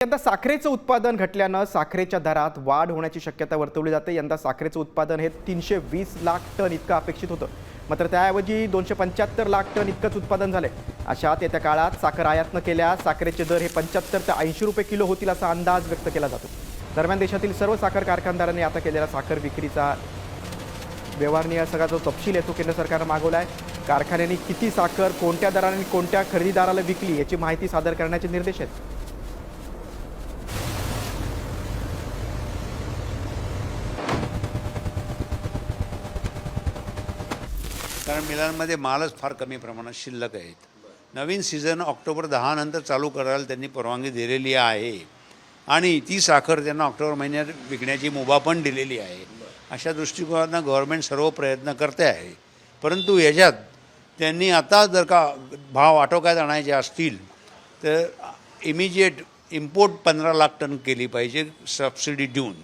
यंदा साखरेचं उत्पादन घटल्यानं साखरेच्या दरात वाढ होण्याची शक्यता वर्तवली जाते। यंदा साखरेचं उत्पादन हे 320 लाख टन इतकं अपेक्षित होतं, मात्र त्याऐवजी 275 लाख टन इतकंच उत्पादन झाले। अशात येत्या काळात साखर आयात न केल्यास साखरेचे दर हे 75 ते 80 रुपये किलो होतील असा अंदाज व्यक्त केला जातो। दरम्यान देशातील सर्व साखर कारखानदारांनी आता केलेला साखर विक्रीचा व्यवहार सगळा जो तपशील आहे तो केंद्र सरकारने मागवला आहे। कारखान्यांनी किती साखर कोणत्या दराने कोणत्या खरेदीदाराला विकली याची माहिती सादर करण्याचे निर्देश आहेत। कारण मिलांमध्ये मालच फार कमी प्रमाणात शिल्लक आहेत। नवीन सीझन ऑक्टोबर 10 नंतर चालू करायला त्यांनी परवानगी दिलेली आहे आणि ती साखर त्यांना ऑक्टोबर महिन्यात विकण्याची मुभा पण दिलेली आहे। अशा दृष्टिकोनातून गव्हर्नमेंट सर्व प्रयत्न करते आहे, परंतु याच्यात त्यांनी आता जर का भाव आटोक्यात आणायचे असतील तर इमिजिएट इम्पोर्ट 15 लाख टन केली पाहिजे सबसिडी देऊन।